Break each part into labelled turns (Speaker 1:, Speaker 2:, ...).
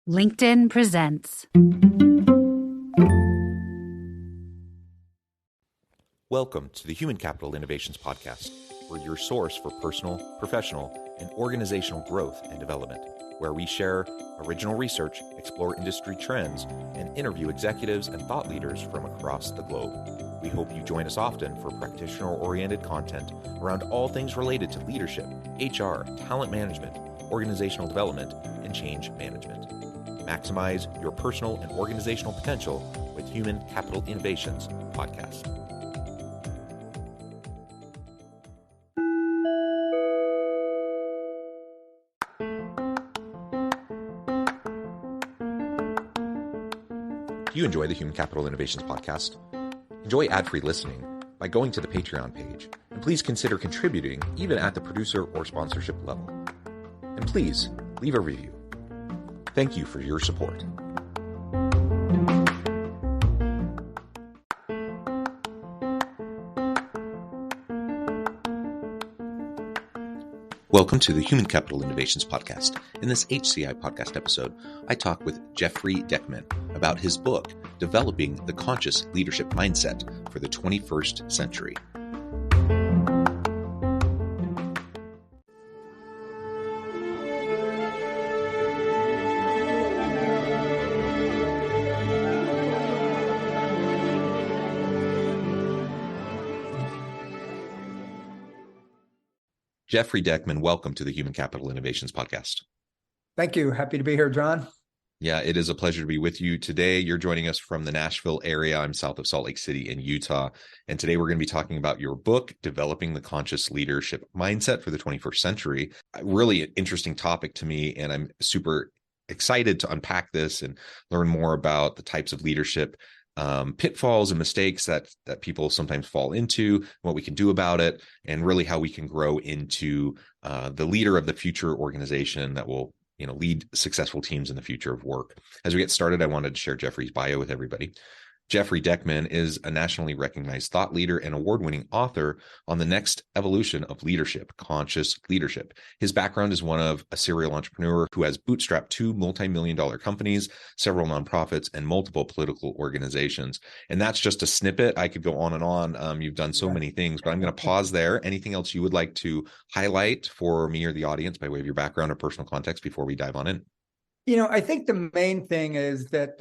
Speaker 1: LinkedIn presents.
Speaker 2: Welcome to the Human Capital Innovations Podcast. We're your source for personal, professional, and organizational growth and development, where we share original research, explore industry trends, and interview executives and thought leaders from across the globe. We hope you join us often for practitioner-oriented content around all things related to leadership, HR, talent management, organizational development, and change management. Maximize your personal and organizational potential with Human Capital Innovations Podcast. Do you enjoy the Human Capital Innovations Podcast? Enjoy ad-free listening by going to the Patreon page, and please consider contributing even at the producer or sponsorship level. And please leave a review. Thank you for your support. Welcome to the Human Capital Innovations Podcast. In this HCI Podcast episode, I talk with Jeffrey Deckman about his book, Developing the Conscious Leadership Mindset for the 21st Century. Jeffrey Deckman, welcome to the Human Capital Innovations Podcast.
Speaker 3: Thank you. Happy to be here, John.
Speaker 2: Yeah, it is a pleasure to be with you today. You're joining us from the Nashville area. I'm south of Salt Lake City in Utah. And today we're going to be talking about your book, Developing the Conscious Leadership Mindset for the 21st Century. Really an interesting topic to me, and I'm super excited to unpack this and learn more about the types of leadership pitfalls and mistakes that people sometimes fall into, what we can do about it, and really how we can grow into the leader of the future organization that will, lead successful teams in the future of work. As we get started, I wanted to share Jeffrey's bio with everybody. Jeffrey Deckman is a nationally recognized thought leader and award-winning author on the next evolution of leadership, conscious leadership. His background is one of a serial entrepreneur who has bootstrapped 2 multi-million-dollar companies, several nonprofits, and multiple political organizations. And that's just a snippet. I could go on and on. You've done so many things, but I'm going to pause there. Anything else you would like to highlight for me or the audience by way of your background or personal context before we dive on in?
Speaker 3: I think the main thing is that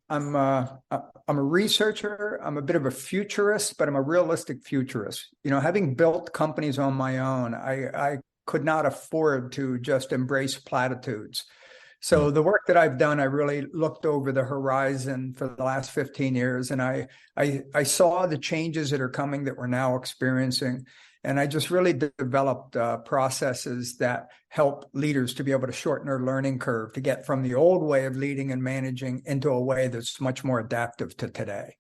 Speaker 3: I'm a researcher. I'm a bit of a futurist, but I'm a realistic futurist. Having built companies on my own, I could not afford to just embrace platitudes. So the work that I've done, I really looked over the horizon for the last 15 years, and I saw the changes that are coming that we're now experiencing. And I just really developed processes that help leaders to be able to shorten their learning curve, to get from the old way of leading and managing into a way that's much more adaptive to today.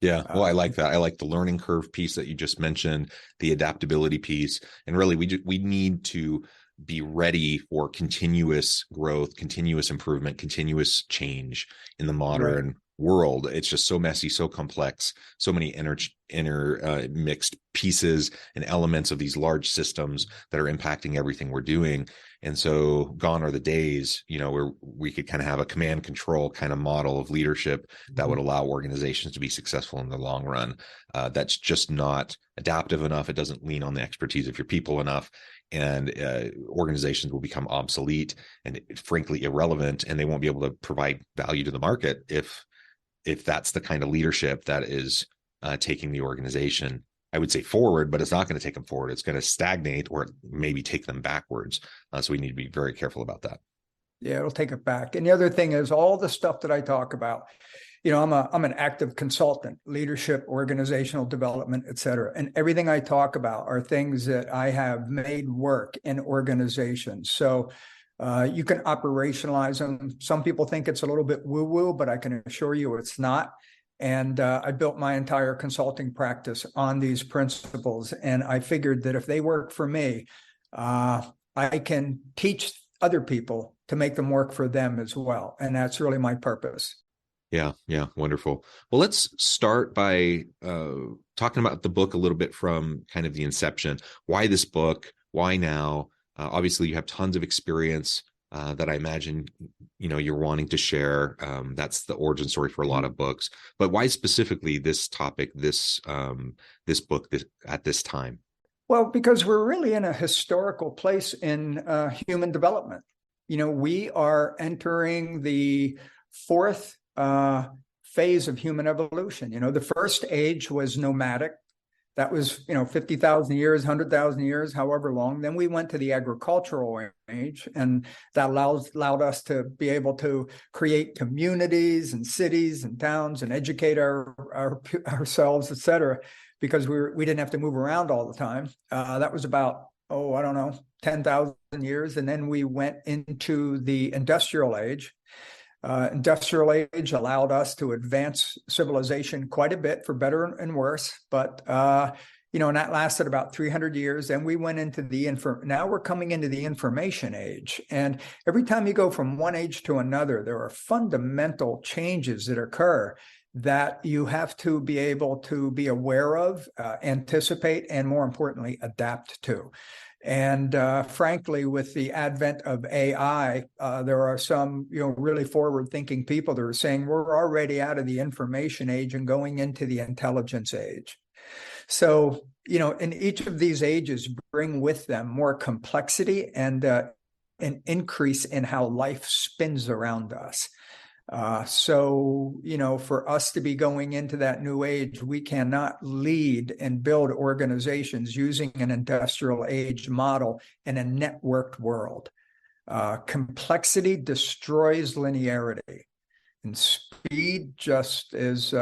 Speaker 2: Yeah, well, I like that. I like the learning curve piece that you just mentioned, the adaptability piece. And really, we need to be ready for continuous growth, continuous improvement, continuous change in the modern world. It's just so messy, so complex, so many mixed pieces and elements of these large systems that are impacting everything we're doing. And so gone are the days, where we could kind of have a command control kind of model of leadership that would allow organizations to be successful in the long run. That's just not adaptive enough. It doesn't lean on the expertise of your people enough. And organizations will become obsolete and frankly irrelevant, and they won't be able to provide value to the market if that's the kind of leadership that is taking the organization, I would say, forward, but it's not going to take them forward. It's going to stagnate or maybe take them backwards. So we need to be very careful about that.
Speaker 3: Yeah, it'll take it back. And the other thing is all the stuff that I talk about, I'm an active consultant, leadership, organizational development, et cetera. And everything I talk about are things that I have made work in organizations. So you can operationalize them. Some people think it's a little bit woo-woo, but I can assure you it's not. And I built my entire consulting practice on these principles. And I figured that if they work for me, I can teach other people to make them work for them as well. And that's really my purpose.
Speaker 2: Yeah. Wonderful. Well, let's start by talking about the book a little bit from kind of the inception. Why this book? Why now? Obviously, you have tons of experience that I imagine, you're wanting to share. That's the origin story for a lot of books, but why specifically this topic, this book at this time?
Speaker 3: Well, because we're really in a historical place in human development. We are entering the fourth phase of human evolution. The first age was nomadic. That was, 50,000 years, 100,000 years, however long. Then we went to the agricultural age, and that allowed us to be able to create communities and cities and towns and educate ourselves, et cetera, because we didn't have to move around all the time. That was about, 10,000 years. And then we went into the industrial age. Industrial age allowed us to advance civilization quite a bit, for better and worse. But, and that lasted about 300 years. Then we went into now we're coming into the information age. And every time you go from one age to another, there are fundamental changes that occur that you have to be able to be aware of, anticipate, and more importantly, adapt to. And frankly, with the advent of AI, there are some, really forward-thinking people that are saying we're already out of the information age and going into the intelligence age. So, in each of these ages bring with them more complexity and an increase in how life spins around us. So, for us to be going into that new age, we cannot lead and build organizations using an industrial age model in a networked world. Complexity destroys linearity, and speed just is,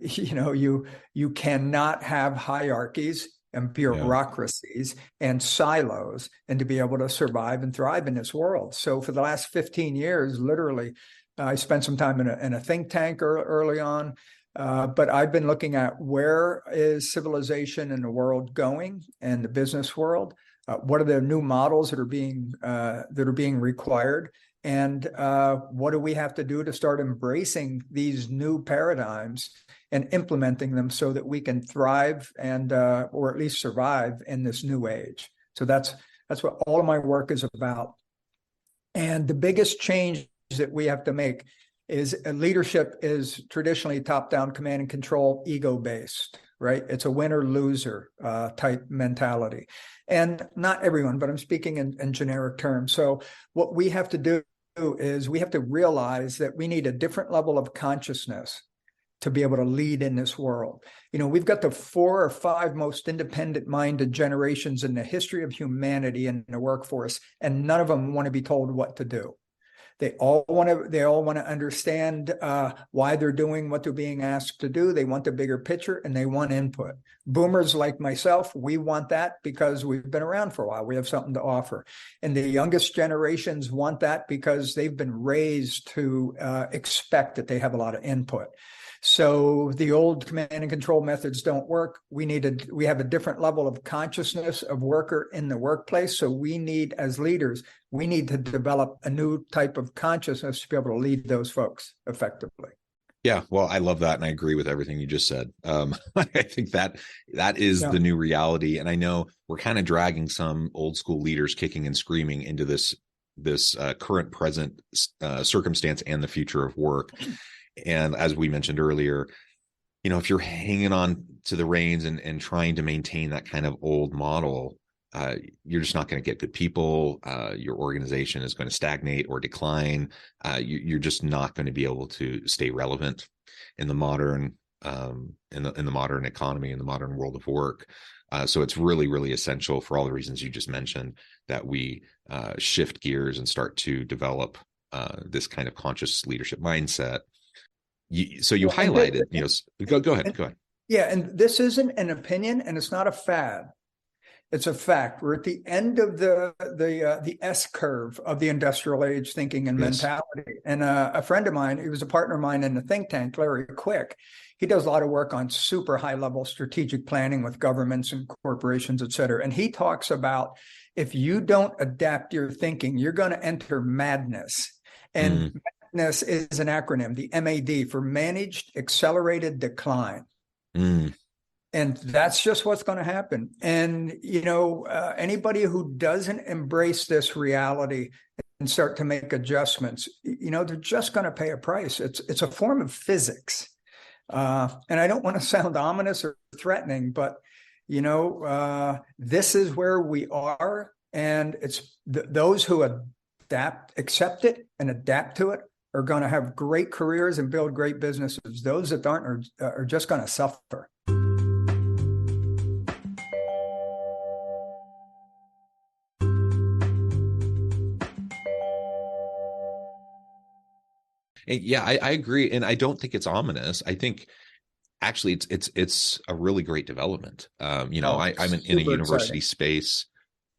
Speaker 3: you cannot have hierarchies and bureaucracies and silos and to be able to survive and thrive in this world. So for the last 15 years, literally, I spent some time in a think tank early on, but I've been looking at where is civilization in the world going, and the business world. What are the new models that are being required, and what do we have to do to start embracing these new paradigms and implementing them so that we can thrive and or at least survive in this new age. So that's what all of my work is about. And the biggest change that we have to make is leadership is traditionally top-down command and control, ego-based, right? It's a winner-loser type mentality. And not everyone, but I'm speaking in generic terms. So what we have to do is we have to realize that we need a different level of consciousness to be able to lead in this world. We've got the 4 or 5 most independent-minded generations in the history of humanity in the workforce, and none of them want to be told what to do. They all want to understand why they're doing what they're being asked to do. They want the bigger picture, and they want input. Boomers like myself, we want that because we've been around for a while. We have something to offer. And the youngest generations want that because they've been raised to expect that they have a lot of input. So the old command and control methods don't work. We have a different level of consciousness of worker in the workplace. So we need, as leaders, we need to develop a new type of consciousness to be able to lead those folks effectively.
Speaker 2: Yeah, well, I love that, and I agree with everything you just said. I think that is the new reality, and I know we're kind of dragging some old school leaders kicking and screaming into this current present circumstance and the future of work. And as we mentioned earlier, if you're hanging on to the reins and trying to maintain that kind of old model, you're just not going to get good people. Your organization is going to stagnate or decline. You're just not going to be able to stay relevant in the modern in the modern economy, in the modern world of work. So it's really, really essential, for all the reasons you just mentioned, that we shift gears and start to develop this kind of conscious leadership mindset. So you highlighted, go ahead.
Speaker 3: Yeah, and this isn't an opinion, and it's not a fad. It's a fact. We're at the end of the S curve of the industrial age thinking and mentality. And a friend of mine, he was a partner of mine in the think tank, Larry Quick. He does a lot of work on super high level strategic planning with governments and corporations, et cetera. And he talks about, if you don't adapt your thinking, you're going to enter madness. And madness is an acronym, the MAD, for Managed Accelerated Decline. And that's just what's going to happen. And, anybody who doesn't embrace this reality start to make adjustments, they're just going to pay a price. It's a form of physics. And I don't want to sound ominous or threatening, but, this is where we are. And it's those who accept it and adapt to it are going to have great careers and build great businesses. Those that aren't are just going to suffer.
Speaker 2: Yeah, I agree. And I don't think it's ominous. I think actually it's a really great development. I'm in a university space.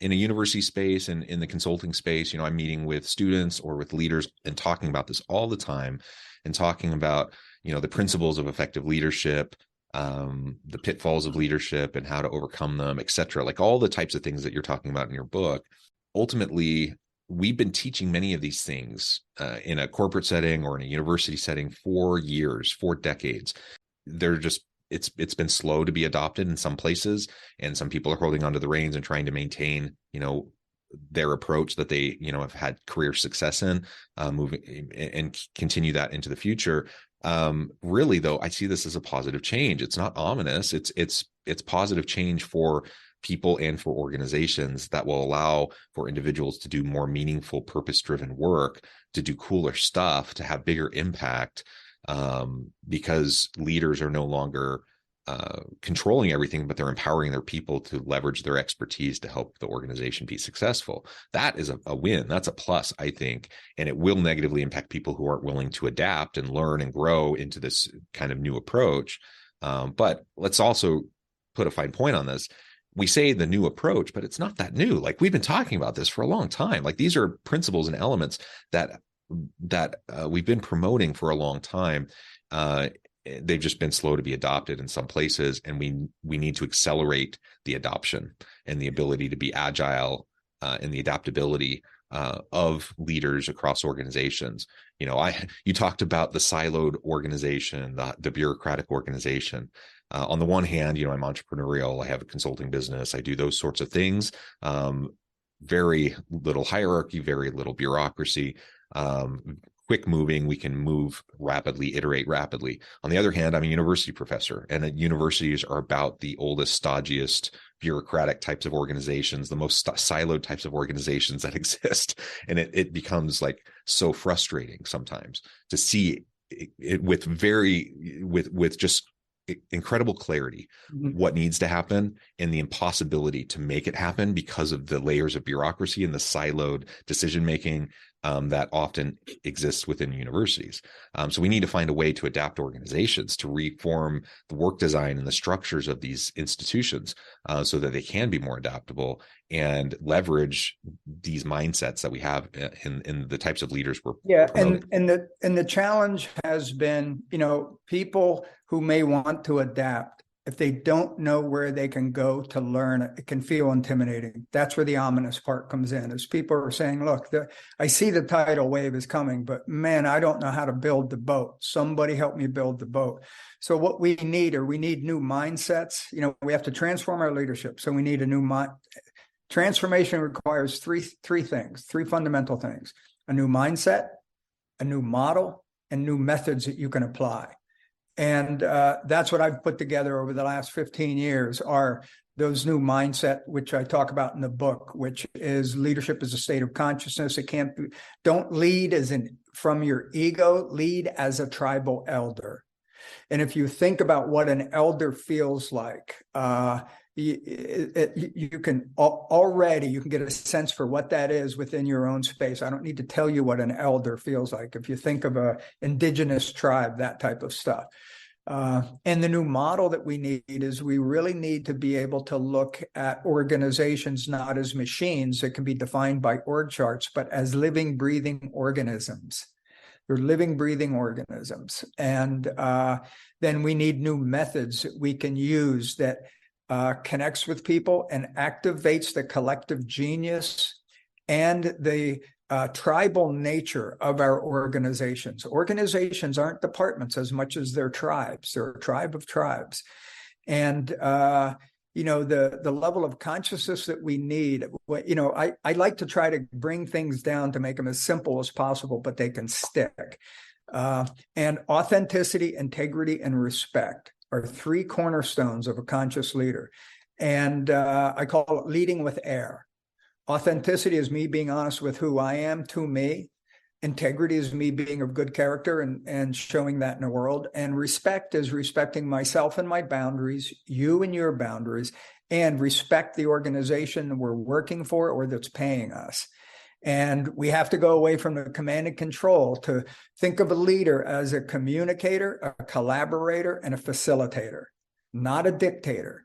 Speaker 2: In a university space and in the consulting space, I'm meeting with students or with leaders and talking about this all the time, and talking about, the principles of effective leadership, the pitfalls of leadership and how to overcome them, et cetera. Like all the types of things that you're talking about in your book. Ultimately, we've been teaching many of these things in a corporate setting or in a university setting for years, for decades. They're just it's been slow to be adopted in some places, and some people are holding onto the reins and trying to maintain, their approach that they, have had career success in, moving and continue that into the future. Really, though, I see this as a positive change. It's not ominous. It's positive change for people and for organizations that will allow for individuals to do more meaningful, purpose-driven work, to do cooler stuff, to have bigger impact. Because leaders are no longer controlling everything, but they're empowering their people to leverage their expertise to help the organization be successful. That is a win. That's a plus, I think, and it will negatively impact people who aren't willing to adapt and learn and grow into this kind of new approach. But let's also put a fine point on this. We say the new approach, but it's not that new. Like, we've been talking about this for a long time. Like, these are principles and elements that we've been promoting for a long time. They've just been slow to be adopted in some places, and we need to accelerate the adoption and the ability to be agile and the adaptability of leaders across organizations. You talked about the siloed organization, the bureaucratic organization. On the one hand, I'm entrepreneurial. I have a consulting business. I do those sorts of things. Very little hierarchy, very little bureaucracy. Quick moving, we can move rapidly, iterate rapidly. On the other hand, I'm a university professor, and universities are about the oldest, stodgiest, bureaucratic types of organizations, the most siloed types of organizations that exist. And it becomes like so frustrating sometimes to see it with just incredible clarity, what needs to happen and the impossibility to make it happen because of the layers of bureaucracy and the siloed decision-making that often exists within universities. So we need to find a way to adapt organizations, to reform the work design and the structures of these institutions so that they can be more adaptable and leverage these mindsets that we have in the types of leaders we're promoting.
Speaker 3: And the challenge has been, people who may want to adapt, if they don't know where they can go to learn, it can feel intimidating. That's where the ominous part comes in, is people are saying, look, I see the tidal wave is coming, but man, I don't know how to build the boat. Somebody help me build the boat. So what we need new mindsets. We have to transform our leadership. So we need a new transformation requires three things, three fundamental things: a new mindset, a new model, and new methods that you can apply. And that's what I've put together over the last 15 years are those new mindset, which I talk about in the book, which is leadership is a state of consciousness. Don't lead from your ego, lead as a tribal elder. And if you think about what an elder feels like, you can get a sense for what that is within your own space. I don't need to tell you what an elder feels like. If you think of a indigenous tribe, that type of stuff. And the new model that we need is we really need to be able to look at organizations not as machines that can be defined by org charts, but as living, breathing organisms. They're living, breathing organisms. And then we need new methods that we can use that connects with people and activates the collective genius and the tribal nature of our organizations. Organizations aren't departments as much as they're tribes. They're a tribe of tribes. And the level of consciousness that we need. I like to try to bring things down to make them as simple as possible, but they can stick. And authenticity, integrity, and respect are three cornerstones of a conscious leader. And I call it leading with air. Authenticity is me being honest with who I am to me. Integrity is me being of good character and showing that in the world. And respect is respecting myself and my boundaries, you and your boundaries, and respect the organization we're working for or that's paying us. And we have to go away from the command and control to think of a leader as a communicator, a collaborator, and a facilitator, not a dictator.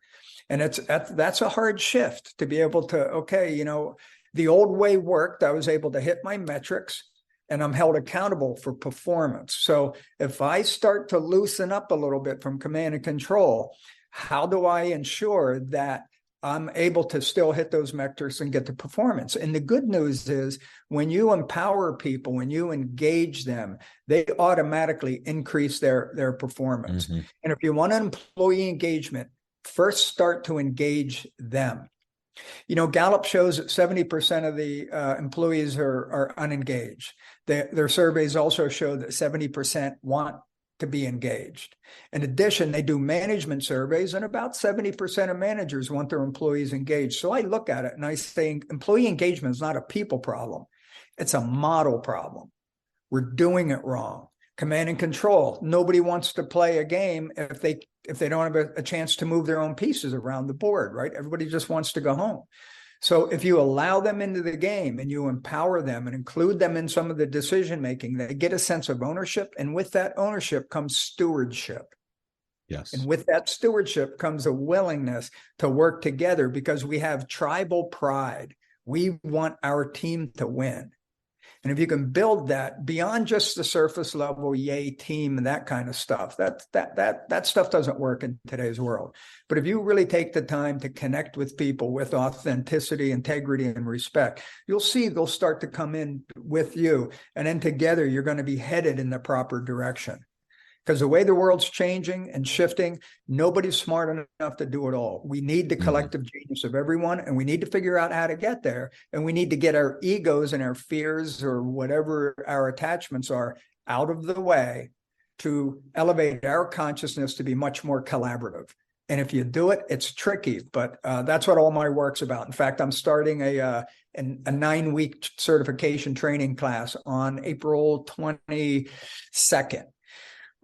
Speaker 3: And that's a hard shift to be able to, the old way worked. I was able to hit my metrics and I'm held accountable for performance. So if I start to loosen up a little bit from command and control, how do I ensure that I'm able to still hit those metrics and get the performance? And the good news is when you empower people, when you engage them, they automatically increase their performance. Mm-hmm. And if you want an employee engagement, first start to engage them. Gallup shows that 70% of the employees are unengaged. Their surveys also show that 70% want to be engaged. In addition, they do management surveys, and about 70% of managers want their employees engaged. So I look at it and I say, employee engagement is not a people problem. It's a model problem. We're doing it wrong. Command and control. Nobody wants to play a game if they don't have a chance to move their own pieces around the board, right? Everybody just wants to go home. So if you allow them into the game and you empower them and include them in some of the decision making, they get a sense of ownership. And with that ownership comes stewardship.
Speaker 2: Yes.
Speaker 3: And with that stewardship comes a willingness to work together because we have tribal pride. We want our team to win. And if you can build that beyond just the surface level, yay team and that kind of stuff, that stuff doesn't work in today's world. But if you really take the time to connect with people with authenticity, integrity, and respect, you'll see they'll start to come in with you. And then together, you're going to be headed in the proper direction. Because the way the world's changing and shifting, nobody's smart enough to do it all. We need the collective genius of everyone, and we need to figure out how to get there. And we need to get our egos and our fears or whatever our attachments are out of the way to elevate our consciousness to be much more collaborative. And if you do it, it's tricky, but that's what all my work's about. In fact, I'm starting a 9-week certification training class on April 22nd.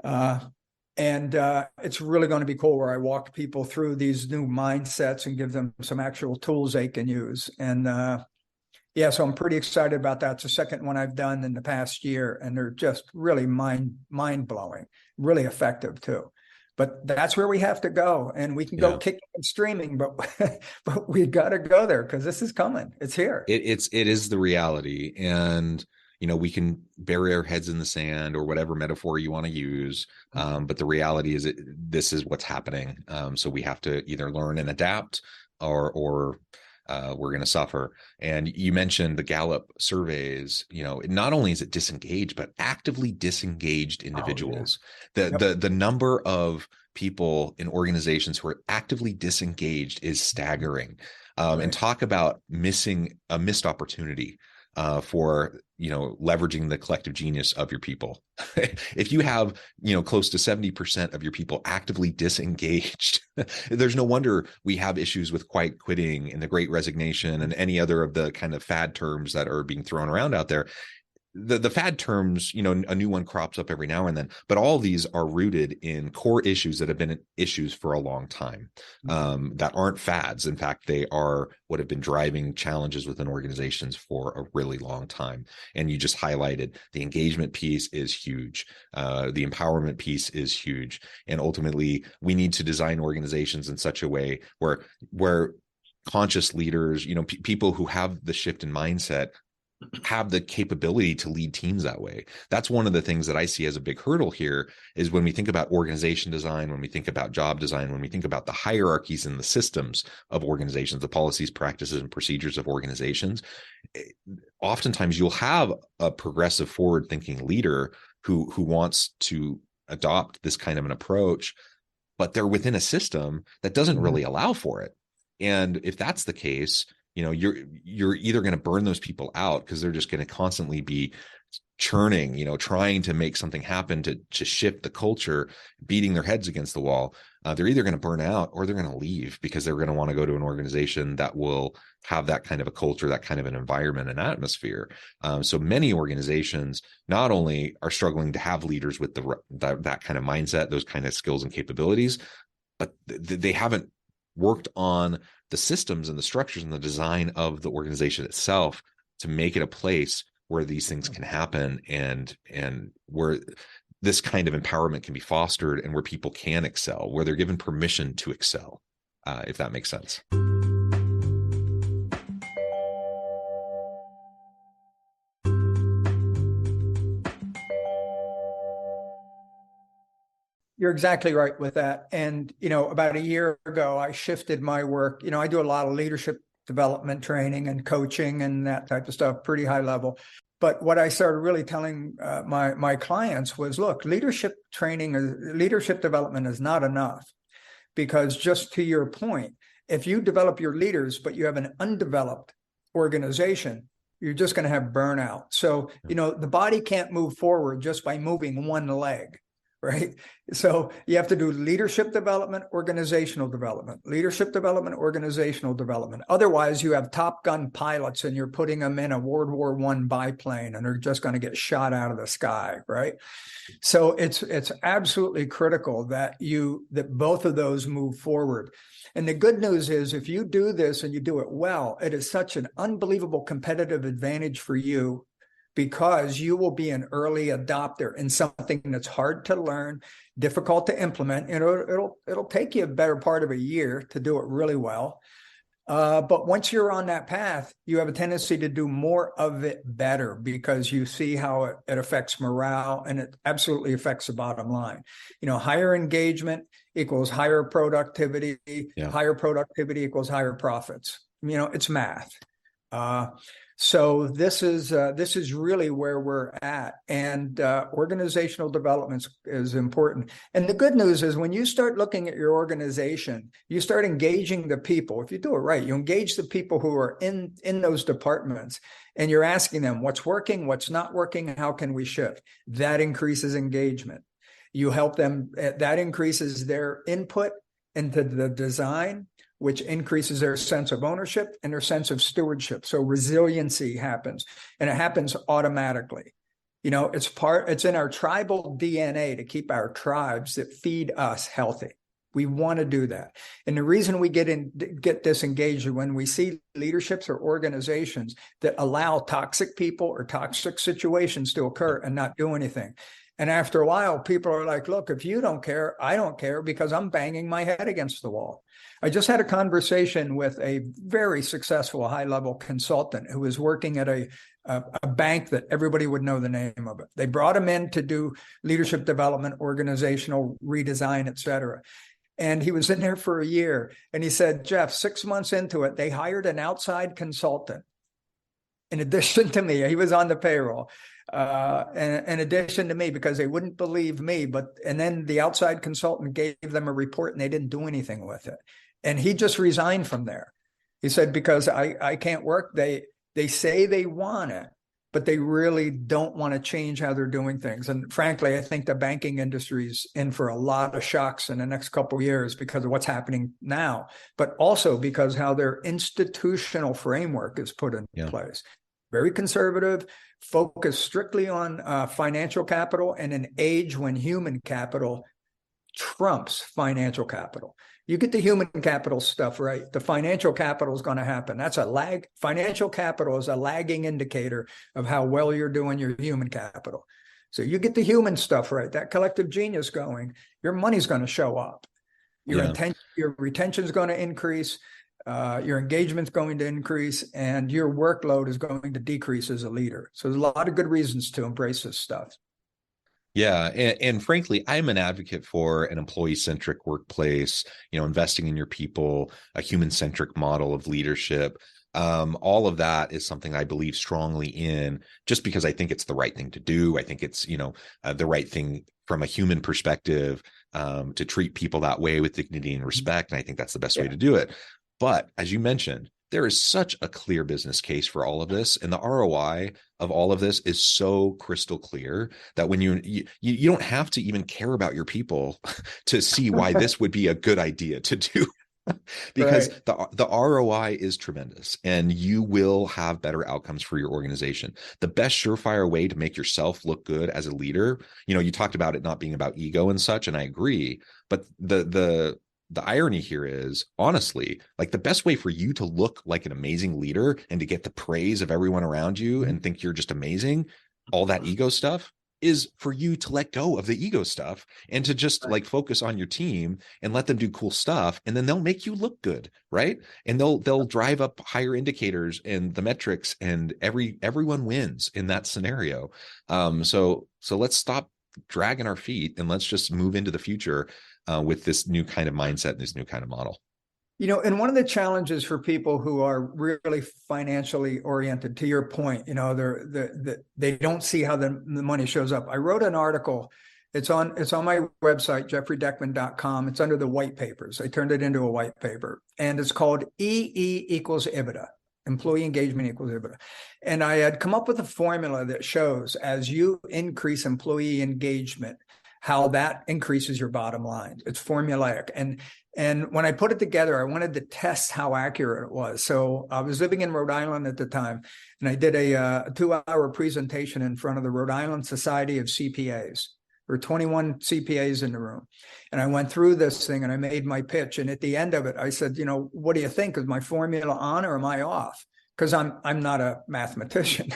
Speaker 3: And it's really going to be cool where I walk people through these new mindsets and give them some actual tools they can use. And so I'm pretty excited about that. It's the second one I've done in the past year, and they're just really mind-blowing, really effective too. But that's where we have to go, and we can go kicking and streaming, but we got to go there because this is coming. It's here.
Speaker 2: It is the reality, and we can bury our heads in the sand or whatever metaphor you want to use. But the reality is this is what's happening. So we have to either learn and adapt or we're going to suffer. And you mentioned the Gallup surveys, not only is it disengaged, but actively disengaged individuals. The number of people in organizations who are actively disengaged is staggering. And talk about missing a missed opportunity for leveraging the collective genius of your people. If you have close to 70% of your people actively disengaged, there's no wonder we have issues with quiet quitting and the Great Resignation and any other of the kind of fad terms that are being thrown around out there. The fad terms, a new one crops up every now and then, but all these are rooted in core issues that have been issues for a long time, that aren't fads. In fact, they are what have been driving challenges within organizations for a really long time. And you just highlighted the engagement piece is huge. The empowerment piece is huge. And ultimately, we need to design organizations in such a way where conscious leaders, people who have the shift in mindset have the capability to lead teams that way. That's one of the things that I see as a big hurdle here is when we think about organization design, when we think about job design, when we think about the hierarchies and the systems of organizations, the policies, practices, and procedures of organizations, oftentimes you'll have a progressive forward-thinking leader who wants to adopt this kind of an approach, but they're within a system that doesn't really allow for it. And if that's the case, you're either going to burn those people out because they're just going to constantly be churning, trying to make something happen to shift the culture, beating their heads against the wall. They're either going to burn out or they're going to leave because they're going to want to go to an organization that will have that kind of a culture, that kind of an environment and atmosphere. So many organizations not only are struggling to have leaders with that kind of mindset, those kind of skills and capabilities, but they haven't worked on the systems and the structures and the design of the organization itself to make it a place where these things can happen and where this kind of empowerment can be fostered and where people can excel, where they're given permission to excel, if that makes sense.
Speaker 3: You're exactly right with that. And, about a year ago, I shifted my work. I do a lot of leadership development training and coaching and that type of stuff, pretty high level. But what I started really telling my clients was, look, leadership development is not enough, because just to your point, if you develop your leaders, but you have an undeveloped organization, you're just going to have burnout. So, the body can't move forward just by moving one leg. Right. So you have to do leadership development, organizational development, leadership development, organizational development. Otherwise, you have Top Gun pilots and you're putting them in a World War I biplane and they're just going to get shot out of the sky. Right. So it's absolutely critical that both of those move forward. And the good news is, if you do this and you do it well, it is such an unbelievable competitive advantage for you, because you will be an early adopter in something that's hard to learn, difficult to implement. It'll take you a better part of a year to do it really well. But once you're on that path, you have a tendency to do more of it better, because you see how it affects morale, and it absolutely affects the bottom line. Higher engagement equals higher productivity. Yeah. Higher productivity equals higher profits. It's math. So this is really where we're at, and organizational development is important. And the good news is, when you start looking at your organization, you start engaging the people. If you do it right, you engage the people who are in those departments, and you're asking them what's working, what's not working, how can we shift? That increases engagement. You help them, that increases their input into the design, which increases their sense of ownership and their sense of stewardship. So resiliency happens, and it happens automatically. It's in our tribal DNA to keep our tribes that feed us healthy. We want to do that. And the reason we get disengaged is when we see leaderships or organizations that allow toxic people or toxic situations to occur and not do anything. And after a while, people are like, look, if you don't care, I don't care, because I'm banging my head against the wall. I just had a conversation with a very successful high-level consultant who was working at a bank that everybody would know the name of it. They brought him in to do leadership development, organizational redesign, et cetera. And he was in there for a year. And he said, Jeff, 6 months into it, they hired an outside consultant. In addition to me, he was on the payroll. In addition to me, because they wouldn't believe me, and then the outside consultant gave them a report and they didn't do anything with it. And he just resigned from there. He said, because I can't work. They say they want it, but they really don't want to change how they're doing things. And frankly, I think the banking industry is in for a lot of shocks in the next couple of years because of what's happening now, but also because how their institutional framework is put in place. Very conservative, focused strictly on financial capital, and an age when human capital trumps financial capital. You get the human capital stuff right, the financial capital is going to happen. That's a lag. Financial capital is a lagging indicator of how well you're doing your human capital. So you get the human stuff right, that collective genius going, your money's going to show up. Your retention is going to increase. Your engagement's going to increase, and your workload is going to decrease as a leader. So there's a lot of good reasons to embrace this stuff.
Speaker 2: Yeah. And frankly, I'm an advocate for an employee-centric workplace, investing in your people, a human-centric model of leadership. All of that is something I believe strongly in, just because I think it's the right thing to do. I think it's, the right thing from a human perspective, to treat people that way with dignity and respect. And I think that's the best way to do it. But as you mentioned, there is such a clear business case for all of this. And the ROI of all of this is so crystal clear that when you don't have to even care about your people to see why this would be a good idea to do. Because the ROI is tremendous and you will have better outcomes for your organization. The best surefire way to make yourself look good as a leader, you talked about it not being about ego and such, and I agree, but the irony here is, honestly, like the best way for you to look like an amazing leader and to get the praise of everyone around you and think you're just amazing, all that ego stuff, is for you to let go of the ego stuff and to just like focus on your team and let them do cool stuff. And then they'll make you look good. Right. And they'll drive up higher indicators and the metrics, and everyone wins in that scenario. So let's stop dragging our feet and let's just move into the future with this new kind of mindset and this new kind of model.
Speaker 3: And one of the challenges for people who are really financially oriented, to your point, they don't see how the money shows up. I wrote an article. It's on my website, jeffreydeckman.com. It's under the white papers. I turned it into a white paper, and it's called EE equals EBITDA. Employee engagement equals EBITDA. And I had come up with a formula that shows as you increase employee engagement, how that increases your bottom line. It's formulaic. And when I put it together, I wanted to test how accurate it was. So I was living in Rhode Island at the time, and I did a 2-hour presentation in front of the Rhode Island Society of CPAs. There were 21 CPAs in the room. And I went through this thing and I made my pitch. And at the end of it, I said, what do you think? Is my formula on or am I off? Because I'm not a mathematician.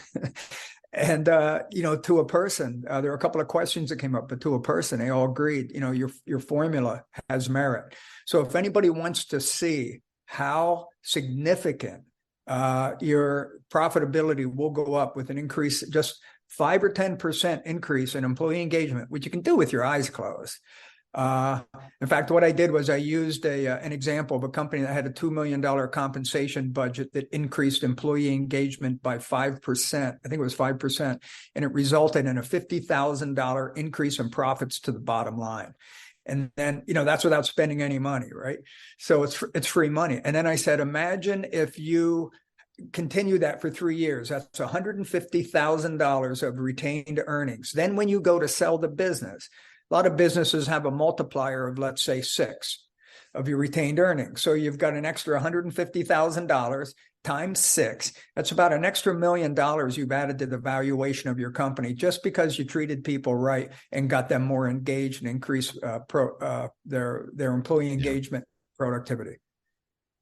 Speaker 3: And, to a person, there were a couple of questions that came up, but to a person, they all agreed, your formula has merit. So if anybody wants to see how significant your profitability will go up with an increase, just 5 or 10% increase in employee engagement, which you can do with your eyes closed. In fact, what I did was I used an example of a company that had a $2 million compensation budget that increased employee engagement by 5%. I think it was 5%. And it resulted in a $50,000 increase in profits to the bottom line. And then, that's without spending any money, right? So it's free money. And then I said, imagine if you continue that for 3 years, that's $150,000 of retained earnings. Then when you go to sell the business, a lot of businesses have a multiplier of, let's say, 6 of your retained earnings. So you've got an extra $150,000 times 6. That's about an extra $1 million you've added to the valuation of your company just because you treated people right and got them more engaged and increased their employee engagement productivity.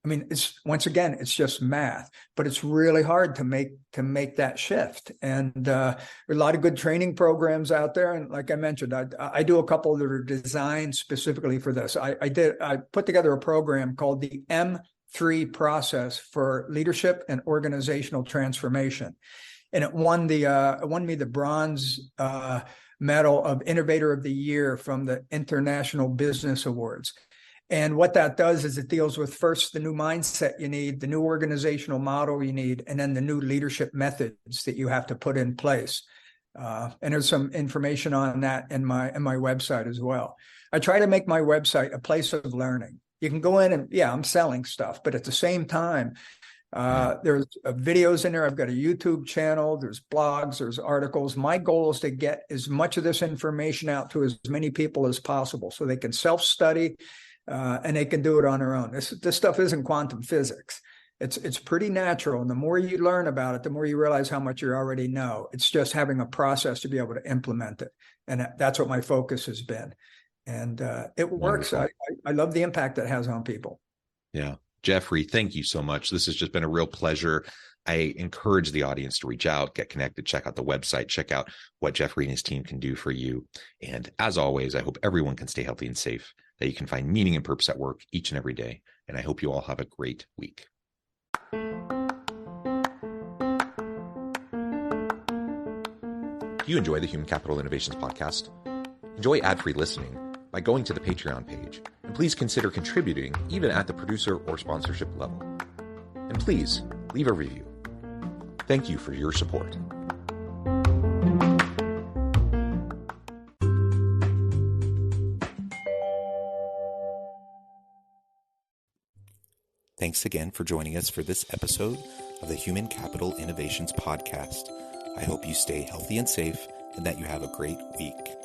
Speaker 3: I mean, it's just math, but it's really hard to make that shift. And there are a lot of good training programs out there. And like I mentioned, I do a couple that are designed specifically for this. I put together a program called the M3 process for leadership and organizational transformation. And it won me the bronze medal of Innovator of the Year from the International Business Awards. And what that does is it deals with first the new mindset you need, the new organizational model you need, and then the new leadership methods that you have to put in place. And there's some information on that in my website as well. I try to make my website a place of learning. You can go in and, I'm selling stuff, but at the same time, there's videos in there. I've got a YouTube channel. There's blogs. There's articles. My goal is to get as much of this information out to as many people as possible so they can self-study. And they can do it on their own. This stuff isn't quantum physics. It's pretty natural. And the more you learn about it, the more you realize how much you already know. It's just having a process to be able to implement it. And that's what my focus has been. And it works. I love the impact it has on people.
Speaker 2: Yeah. Jeffrey, thank you so much. This has just been a real pleasure. I encourage the audience to reach out, get connected, check out the website, check out what Jeffrey and his team can do for you. And as always, I hope everyone can stay healthy and safe, that you can find meaning and purpose at work each and every day. And I hope you all have a great week. Do you enjoy the Human Capital Innovations podcast? Enjoy ad-free listening by going to the Patreon page. And please consider contributing even at the producer or sponsorship level. And please leave a review. Thank you for your support. Thanks again for joining us for this episode of the Human Capital Innovations Podcast. I hope you stay healthy and safe and that you have a great week.